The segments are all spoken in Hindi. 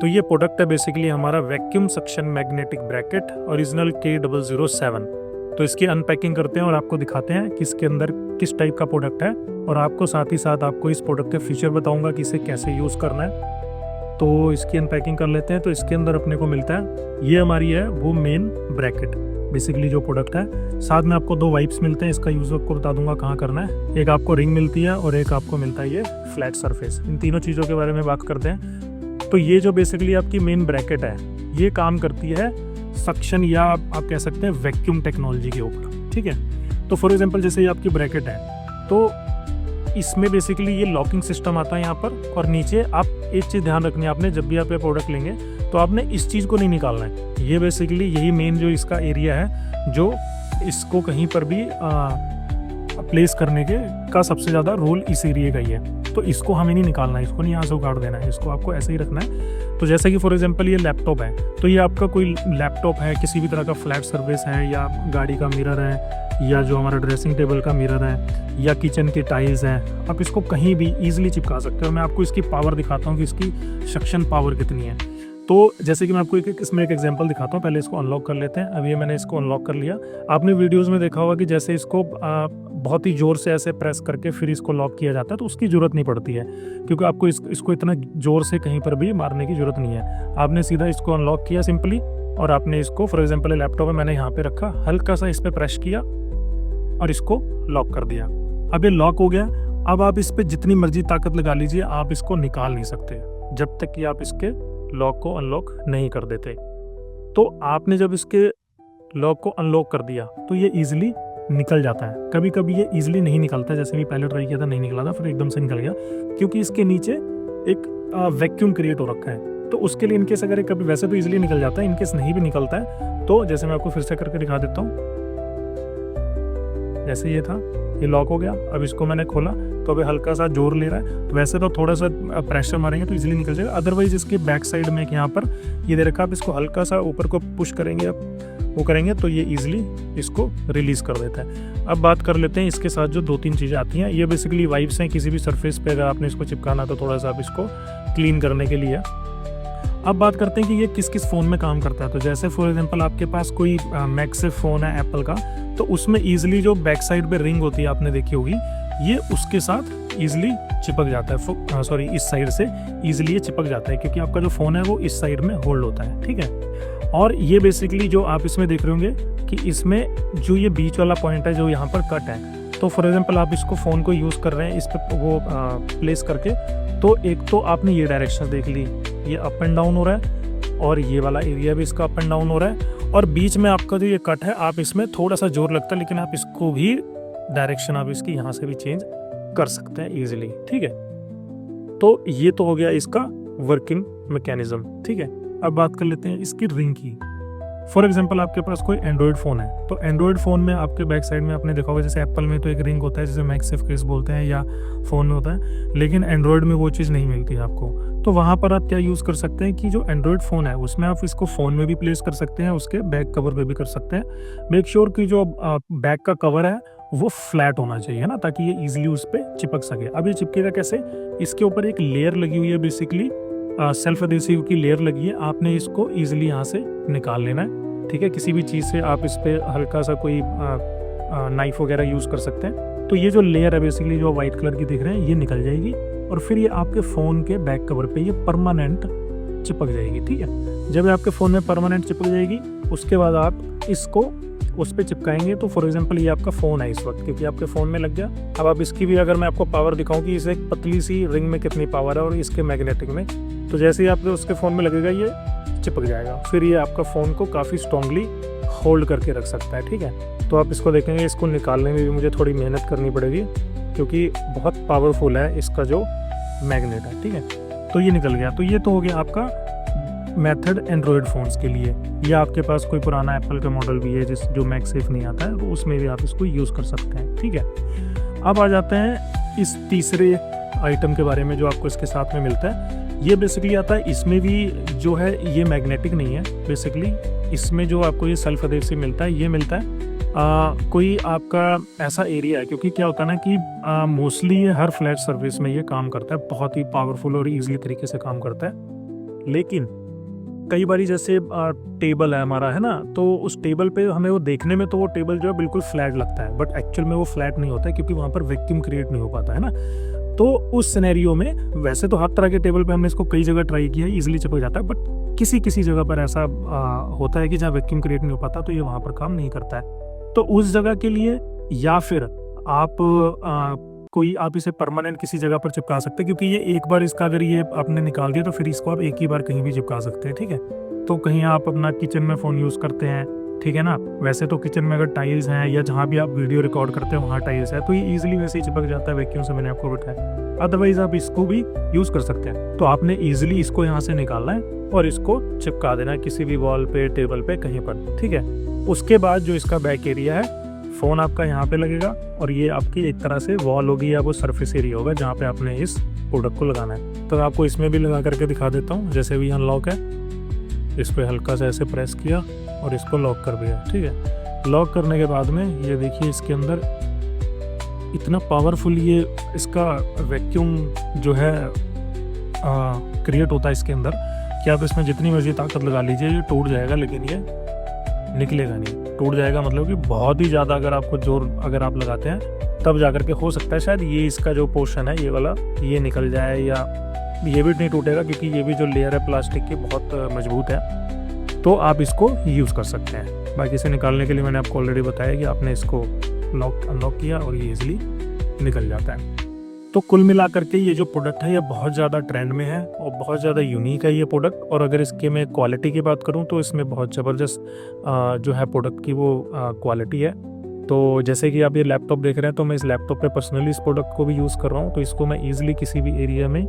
तो ये प्रोडक्ट है बेसिकली हमारा vacuum suction magnetic bracket original K007। तो इसकी अनपैकिंग करते हैं और आपको दिखाते हैं कि इसके अंदर किस टाइप का प्रोडक्ट है, और आपको साथ ही साथ आपको इस प्रोडक्ट के फीचर बताऊंगा कि इसे कैसे यूज़ करना है। तो इसकी अनपैकिंग कर लेते हैं। तो इसके अंदर अपने को मिलता है, ये हमारी है वो मेन ब्रैकेट बेसिकली जो प्रोडक्ट है। साथ में आपको 2 वाइप्स मिलते हैं, इसका यूज़ आपको बता दूंगा कहाँ करना है। एक आपको रिंग मिलती है और एक आपको मिलता है ये फ्लैट सरफेस। इन तीनों चीज़ों के बारे में बात करते हैं। तो ये जो बेसिकली आपकी मेन ब्रैकेट है, ये काम करती है सक्शन या आप कह सकते हैं वैक्यूम टेक्नोलॉजी के ऊपर, ठीक है। तो फॉर एग्जांपल जैसे ये आपकी ब्रैकेट है, तो इसमें बेसिकली ये लॉकिंग सिस्टम आता है यहाँ पर, और नीचे आप एक चीज़ ध्यान रखनी है आपने, जब भी आप ये प्रोडक्ट लेंगे तो आपने इस चीज़ को नहीं निकालना है। ये बेसिकली यही मेन जो इसका एरिया है, जो इसको कहीं पर भी प्लेस करने का सबसे ज़्यादा रोल इस एरिया का ही है। तो इसको हमें नहीं निकालना है, इसको नहीं यहाँ से उखाड़ देना है, इसको आपको ऐसे ही रखना है। तो जैसे कि फॉर एग्जांपल ये लैपटॉप है, तो ये आपका कोई लैपटॉप है, किसी भी तरह का फ्लैट सर्फेस है, या गाड़ी का मिरर है, या जो हमारा ड्रेसिंग टेबल का मिरर है, या किचन की टाइल्स हैं, आप इसको कहीं भी ईजिली चिपका सकते हो। मैं आपको इसकी पावर दिखाता हूँ कि इसकी सक्शन पावर कितनी है। तो जैसे कि मैं आपको इसमें एक एग्जांपल दिखाता हूँ। पहले इसको अनलॉक कर लेते हैं। अभी ये मैंने इसको अनलॉक कर लिया। आपने वीडियोस में देखा होगा कि जैसे इसको बहुत ही ज़ोर से ऐसे प्रेस करके फिर इसको लॉक किया जाता है, तो उसकी ज़रूरत नहीं पड़ती है, क्योंकि आपको इसको इतना ज़ोर से कहीं पर भी मारने की ज़रूरत नहीं है। आपने सीधा इसको अनलॉक किया सिंपली, और आपने इसको फॉर एग्जाम्पल लैपटॉप है, मैंने यहाँ पर रखा, हल्का सा इस पर प्रेस किया और इसको लॉक कर दिया। अब ये लॉक हो गया। अब आप इस पर जितनी मर्जी ताकत लगा लीजिए, आप इसको निकाल नहीं सकते जब तक कि आप इसके लॉक को अनलॉक नहीं कर देते। तो आपने जब इसके लॉक को अनलॉक कर दिया तो ये इजीली निकल जाता है। कभी कभी ये इजीली नहीं निकलता, जैसे भी पहले ट्राई किया था नहीं निकला था, फिर एकदम से निकल गया, क्योंकि इसके नीचे एक वैक्यूम क्रिएट हो रखा है। तो उसके लिए इनकेस अगर कभी, वैसे तो इजीली निकल जाता है, इनकेस नहीं भी निकलता है तो जैसे मैं आपको फिर से करके दिखा देता हूँ। जैसे ये था, ये लॉक हो गया। अब इसको मैंने खोला तो अभी हल्का सा जोर ले रहा है, तो वैसे तो थोड़ा सा प्रेशर मारेंगे तो इजीली निकल जाएगा। अदरवाइज इसके बैक साइड में यहाँ पर ये दे रखा, आप इसको हल्का सा ऊपर को पुश करेंगे, आप वो करेंगे तो ये इजीली इसको रिलीज कर देता है। अब बात कर लेते हैं इसके साथ जो 2-3 चीज़ें आती हैं। ये बेसिकली वाइप्स हैं, किसी भी सरफेस पे अगर आपने इसको चिपकाना तो थोड़ा सा आप इसको क्लीन करने के लिए। अब बात करते हैं कि ये किस किस फ़ोन में काम करता है। तो जैसे फॉर एग्जांपल आपके पास कोई मैक्सिफ फ़ोन है एप्पल का, तो उसमें ईजिली जो बैक साइड पे रिंग होती है आपने देखी होगी, ये उसके साथ ईजिली चिपक जाता है। सॉरी, इस साइड से ईजिली ये चिपक जाता है, क्योंकि आपका जो फ़ोन है वो इस साइड में होल्ड होता है, ठीक है। और ये बेसिकली जो आप इसमें देख रहे होंगे कि इसमें जो ये बीच वाला पॉइंट है जो यहाँ पर कट है, तो फॉर एग्जांपल आप इसको फ़ोन को यूज़ कर रहे हैं इस पर वो प्लेस करके, तो एक तो आपने ये डायरेक्शन देख ली, ये अप एंड डाउन हो रहा है, और ये वाला एरिया भी इसका अप एंड डाउन हो रहा है, और बीच में आपका जो ये कट है, आप इसमें थोड़ा सा जोर लगता है, लेकिन आप इसको भी डायरेक्शन आप इसकी यहाँ से भी चेंज कर सकते हैं इजीली, ठीक है। तो ये तो हो गया इसका वर्किंग मैकेनिज्म, ठीक है। अब बात कर लेते हैं इसकी रिंग की। फॉर एग्जांपल आपके पास कोई एंड्रॉयड फ़ोन है, तो एंड्रॉयड फ़ोन में आपके बैक साइड में आपने देखा होगा, जैसे एप्पल में तो एक रिंग होता है जिसे मैक्सेफ केस बोलते हैं, या फ़ोन में होता है, लेकिन एंड्रॉयड में वो चीज़ नहीं मिलती है आपको। तो वहाँ पर आप क्या यूज़ कर सकते हैं कि जो एंड्रॉयड फ़ोन है उसमें आप इसको फ़ोन में भी प्लेस कर सकते हैं, उसके बैक कवर पे भी कर सकते हैं। मेक श्योर कि जो बैक का कवर है वो फ्लैट होना चाहिए ना, ताकि ये ईजिली उस पर चिपक सके। अब ये चिपकेगा कैसे? इसके ऊपर एक लेयर लगी हुई है, बेसिकली सेल्फ एडेसिव की लेयर लगी है। आपने इसको ईजिली यहाँ से निकाल लेना है, ठीक है। किसी भी चीज़ से आप इस पर हल्का सा कोई नाइफ वगैरह यूज़ कर सकते हैं। तो ये जो लेयर है बेसिकली जो वाइट कलर की दिख रहे हैं, ये निकल जाएगी, और फिर ये आपके फ़ोन के बैक कवर पे ये परमानेंट चिपक जाएगी, ठीक है। जब आपके फ़ोन में परमानेंट चिपक जाएगी, उसके बाद आप इसको उस पर चिपकाएंगे। तो फॉर एग्जांपल ये आपका फ़ोन है इस वक्त, क्योंकि आपके फ़ोन में लग गया। अब आप इसकी भी अगर मैं आपको पावर दिखाऊं कि इस एक पतली सी रिंग में कितनी पावर है और इसके मैग्नेटिक में, तो जैसे ही आपके उसके फ़ोन में लगेगा ये चिपक जाएगा। फिर ये आपका फ़ोन को काफ़ी स्ट्रॉन्गली होल्ड करके रख सकता है, ठीक है। तो आप इसको देखेंगे, इसको निकालने में भी मुझे थोड़ी मेहनत करनी पड़ेगी, क्योंकि बहुत पावरफुल है इसका जो मैग्नेट है, ठीक है। तो ये निकल गया। तो ये तो हो गया आपका मेथड एंड्रॉयड फ़ोन्स के लिए, या आपके पास कोई पुराना एप्पल का मॉडल भी है जो मैगसेफ नहीं आता है, तो उसमें भी आप इसको यूज़ कर सकते हैं, ठीक है। अब आ जाते हैं इस तीसरे आइटम के बारे में जो आपको इसके साथ में मिलता है। ये बेसिकली आता है, इसमें भी जो है ये मैग्नेटिक नहीं है बेसिकली। इसमें जो आपको ये सेल्फ एडेसिव मिलता है, ये मिलता है कोई आपका ऐसा एरिया है, क्योंकि क्या होता है ना कि मोस्टली ये हर फ्लैट सर्फेस में ये काम करता है, बहुत ही पावरफुल और ईजिली तरीके से काम करता है। लेकिन कई बारी जैसे टेबल है हमारा, है ना, तो उस टेबल पे हमें वो देखने में तो वो टेबल जो है बिल्कुल फ्लैट लगता है, बट एक्चुअल में वो फ्लैट नहीं होता है क्योंकि वहाँ पर वैक्यूम क्रिएट नहीं हो पाता है ना। तो उस सिनेरियो में वैसे तो हर तरह के टेबल पे हमने इसको कई जगह ट्राई किया है, इजीली चिपक जाता है, बट किसी किसी जगह पर ऐसा होता है कि जहाँ वैक्यूम क्रिएट नहीं हो पाता तो ये वहाँ पर काम नहीं करता है। तो उस जगह के लिए या फिर आप इसे परमानेंट किसी जगह पर चिपका सकते हैं, क्योंकि ये एक बार इसका अगर ये आपने निकाल दिया तो फिर इसको आप एक ही बार कहीं भी चिपका सकते हैं, ठीक है। तो कहीं आप अपना किचन में फ़ोन यूज़ करते हैं, ठीक है ना, वैसे तो किचन में अगर टाइल्स हैं या जहाँ भी आप वीडियो रिकॉर्ड करते हैं वहाँ टाइल्स है तो ये ईजिली वैसे ही चिपक जाता है वैक्यूम से, मैंने आपको बताया। अदरवाइज आप इसको भी यूज़ कर सकते हैं। तो आपने ईजिली इसको यहाँ से निकालना है और इसको चिपका देना है किसी भी वॉल पे, टेबल पे, कहीं पर, ठीक है। उसके बाद जो इसका बैक एरिया है, फ़ोन आपका यहाँ पे लगेगा और ये आपकी एक तरह से वॉल होगी या वो सरफेस एरिया होगा जहाँ पे आपने इस प्रोडक्ट को लगाना है। तो मैं आपको इसमें भी लगा करके दिखा देता हूँ। जैसे भी अनलॉक है, इस पर हल्का सा ऐसे प्रेस किया और इसको लॉक कर दिया, ठीक है। लॉक करने के बाद में ये देखिए इसके अंदर इतना पावरफुल ये इसका वैक्यूम जो है क्रिएट होता है इसके अंदर कि आप इसमें जितनी मर्जी ताकत लगा लीजिए ये टूट जाएगा, लेकिन ये निकलेगा नहीं। टूट जाएगा मतलब कि बहुत ही ज़्यादा अगर आपको जोर अगर आप लगाते हैं तब जा करके हो सकता है शायद ये इसका जो पोर्शन है ये वाला ये निकल जाए, या ये भी नहीं टूटेगा क्योंकि ये भी जो लेयर है प्लास्टिक की बहुत मजबूत है। तो आप इसको यूज़ कर सकते हैं। बाकी इसे निकालने के लिए मैंने आपको ऑलरेडी बताया कि आपने इसको लॉक अनलॉक किया और ये ईजिली निकल जाता है। तो कुल मिला करके ये जो प्रोडक्ट है ये बहुत ज़्यादा ट्रेंड में है और बहुत ज़्यादा यूनिक है ये प्रोडक्ट। और अगर इसके मैं क्वालिटी की बात करूँ तो इसमें बहुत ज़बरदस्त जो है प्रोडक्ट की वो क्वालिटी है। तो जैसे कि आप ये लैपटॉप देख रहे हैं तो मैं इस लैपटॉप पे पर्सनली इस प्रोडक्ट को भी यूज़ कर रहा हूँ। तो इसको मैं ईजिली किसी भी एरिया में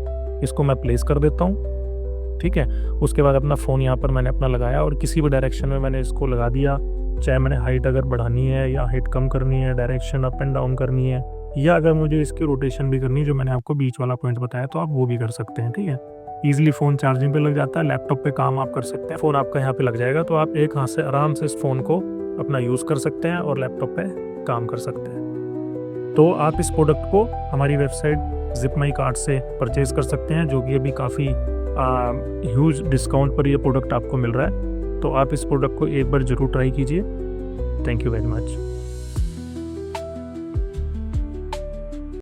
इसको मैं प्लेस कर देता हूँ, ठीक है। उसके बाद अपना फ़ोन यहाँ पर मैंने अपना लगाया और किसी भी डायरेक्शन में मैंने इसको लगा दिया, चाहे मैंने हाइट अगर बढ़ानी है या हाइट कम करनी है, डायरेक्शन अप एंड डाउन करनी है, या अगर मुझे इसकी रोटेशन भी करनी है जो मैंने आपको बीच वाला पॉइंट बताया तो आप वो भी कर सकते हैं, ठीक है। ईजिली फ़ोन चार्जिंग पे लग जाता है, लैपटॉप पे काम आप कर सकते हैं, फ़ोन आपका यहाँ पे लग जाएगा तो आप एक हाथ से आराम से इस फ़ोन को अपना यूज़ कर सकते हैं और लैपटॉप पे काम कर सकते हैं। तो आप इस प्रोडक्ट को हमारी वेबसाइट जिपमाई कार्ट से परचेज कर सकते हैं, जो कि अभी काफ़ी ह्यूज डिस्काउंट पर ये प्रोडक्ट आपको मिल रहा है। तो आप इस प्रोडक्ट को एक बार ज़रूर ट्राई कीजिए। Thank you very much.